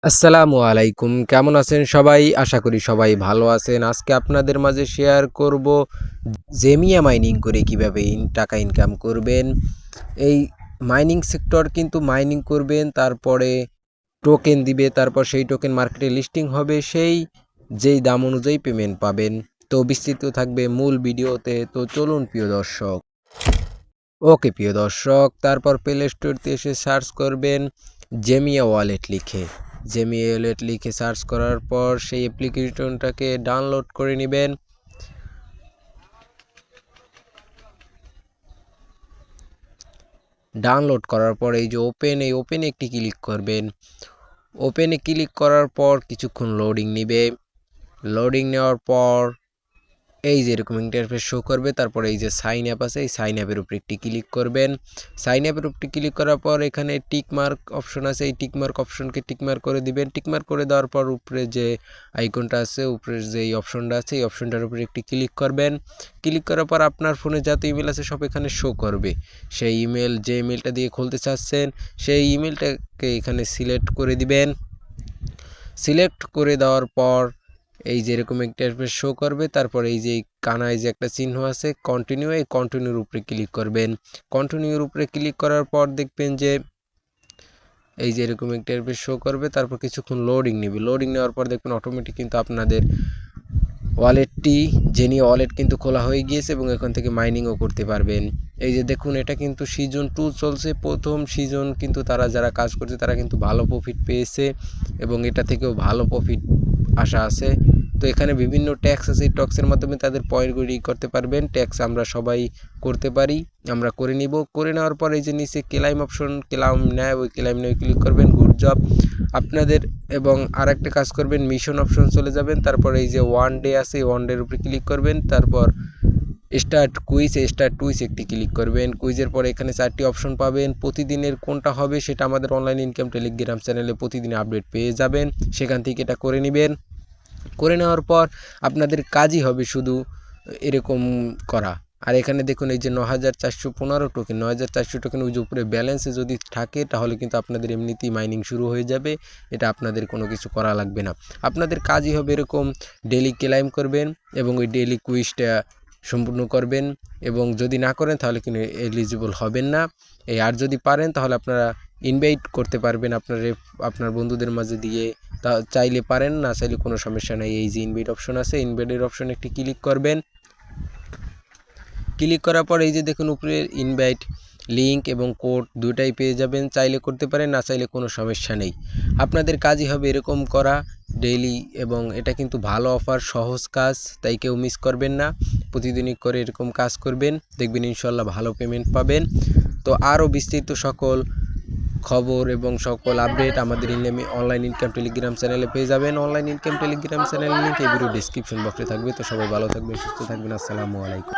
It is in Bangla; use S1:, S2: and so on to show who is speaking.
S1: আসসালামু আলাইকুম। কেমন আছেন সবাই? আশা করি সবাই ভালো আছেন। আজকে আপনাদের মাঝে শেয়ার করব জেমিয়া মাইনিং করে কিভাবে টাকা ইনকাম করবেন। এই মাইনিং সেক্টর কিন্তু মাইনিং করবেন, তারপরে টোকেন দিবে, তারপর সেই টোকেন মার্কেটে লিস্টিং হবে, যেই দাম অনুযায়ী পেমেন্ট পাবেন। তো বিস্তৃত থাকবে মূল ভিডিওতে। তো চলুন প্রিয় দর্শক। ওকে প্রিয় দর্শক, তারপর প্লে স্টোরতে এসে সার্চ করবেন জেমিয়া ওয়ালেট লিখে। জেমিয়া ওয়ালেট লিখে সার্চ করার পর সেই অ্যাপ্লিকেশনটাকে ডাউনলোড করে নেবেন। ডাউনলোড করার পর এই যে এই ওপেনে একটি ক্লিক করবেন। ওপেনে ক্লিক করার পর কিছুক্ষণ লোডিং নেবে। লোডিং নেওয়ার পর এই যে এরকম ইন্টারফেস শো করবে। তারপরে এই যে সাইন অ্যাপ আছে, এই সাইন অ্যাপের উপরে একটি ক্লিক করবেন। সাইন অ্যাপের উপরে ক্লিক করার পর এখানে টিকমার্ক অপশন আছে, এই টিকমার্ক অপশনকে টিকমার্ক করে দিবেন। টিকমার্ক করে দেওয়ার পর উপরে যে আইকনটা আছে, উপরে যে এই অপশনটা আছে, এই অপশনটার উপরে একটি ক্লিক করবেন। ক্লিক করার পর আপনার ফোনে যত ইমেল আছে সব এখানে শো করবে। সেই ইমেল, যে ইমেলটা দিয়ে খুলতে চাচ্ছেন সেই ইমেলটাকে এখানে সিলেক্ট করে দিবেন। সিলেক্ট করে দেওয়ার পর এই যে এরকম একটা ইন্টারফেস শো করবে। তারপর এই যে কানায় যে একটা চিহ্ন আছে কন্টিনিউ, এই কন্টিনিউর উপরে ক্লিক করবেন। কন্টিনিউর উপরে ক্লিক করার পর দেখবেন যে এই যে এরকম একটা ইন্টারফেস শো করবে। তারপর কিছুক্ষণ লোডিং নেবে। লোডিং নেওয়ার পর দেখবেন অটোমেটিক কিন্তু আপনাদের ওয়ালেটটি জেনি ওয়ালেট কিন্তু খোলা হয়ে গিয়েছে এবং এখান থেকে মাইনিংও করতে পারবেন। এই যে দেখুন, এটা কিন্তু সিজন 2 চলছে। প্রথম সিজন কিন্তু যারা কাজ করছে তারা কিন্তু ভালো প্রফিট পেয়েছে এবং এটা থেকেও ভালো প্রফিট আশা আছে। তো এখানে বিভিন্ন ট্যাক্স আছে, এই ট্যাক্সের মাধ্যমে তাদের পয়েন্টগুলি করতে পারবেন। ট্যাক্স আমরা সবাই করতে পারি, আমরা করে নিব। করে নেওয়ার পর এই যে নিচে ক্লেইম অপশন, ক্লেইম নেয়, ওই ক্লেইম নিয়ে ক্লিক করবেন। গুড জব আপনাদের। এবং আর একটা কাজ করবেন, মিশন অপশন চলে যাবেন। তারপর এই যে ওয়ান ডে আছে, ওয়ান ডের উপরে ক্লিক করবেন। তারপর স্টার্ট কুইজ একটি ক্লিক করবেন। কুইজের পরে এখানে 4টি অপশন পাবেন। প্রতিদিনের কোনটা হবে সেটা আমাদের অনলাইন ইনকাম টেলিগ্রাম চ্যানেলে প্রতিদিন আপডেট পেয়ে যাবেন। সেখান থেকে এটা করে নেবেন। করে নেওয়ার পর আপনাদের কাজই হবে শুধু এরকম করা। আর এখানে দেখুন এই যে 9415 টোকেন, 9400 টোকেন ওই যে উপরে ব্যালেন্সে যদি থাকে তাহলে কিন্তু আপনাদের এমনিতেই মাইনিং শুরু হয়ে যাবে। এটা আপনাদের কোনো কিছু করা লাগবে না। আপনাদের কাজই হবে এরকম ডেলি ক্লেইম করবেন এবং ওই ডেলি কুইজটা সম্পূর্ণ করবেন। এবং যদি না করেন তাহলে কিন্তু এলিজিবল হবেন না। আর যদি পারেন তাহলে আপনারা ইনভাইট করতে পারবেন আপনার বন্ধুদের মাঝে দিয়ে। তা চাইলে পারেন, না চাইলে কোনো সমস্যা নেই। এই যে ইনভাইট অপশন আছে, ইনভাইটের অপশন একটি ক্লিক করবেন। ক্লিক করার পর এই যে দেখুন উপরে ইনভাইট লিঙ্ক এবং কোড দুটাই পেয়ে যাবেন। চাইলে করতে পারেন, না চাইলে কোনো সমস্যা নেই। আপনাদের কাজই হবে এরকম করা ডেইলি। এবং এটা কিন্তু ভালো অফার, সহজ কাজ, তাই কেউ মিস করবেন না। প্রতিদিনই করে এরকম কাজ করবেন, দেখবেন ইনশাল্লাহ ভালো পেমেন্ট পাবেন। তো আরও বিস্তৃত সকল খবর এবং সকল আপডেট আমাদের অনলাইন ইনকাম টেলিগ্রাম চ্যানেলে পেয়ে যাবেন। অনলাইন ইনকাম টেলিগ্রাম চ্যানেলের লিঙ্ক এই ভিডিও ডিসক্রিপশন বক্সে থাকবে। তো সবাই ভালো থাকবেন, সুস্থ থাকবেন। আসসালামু আলাইকুম।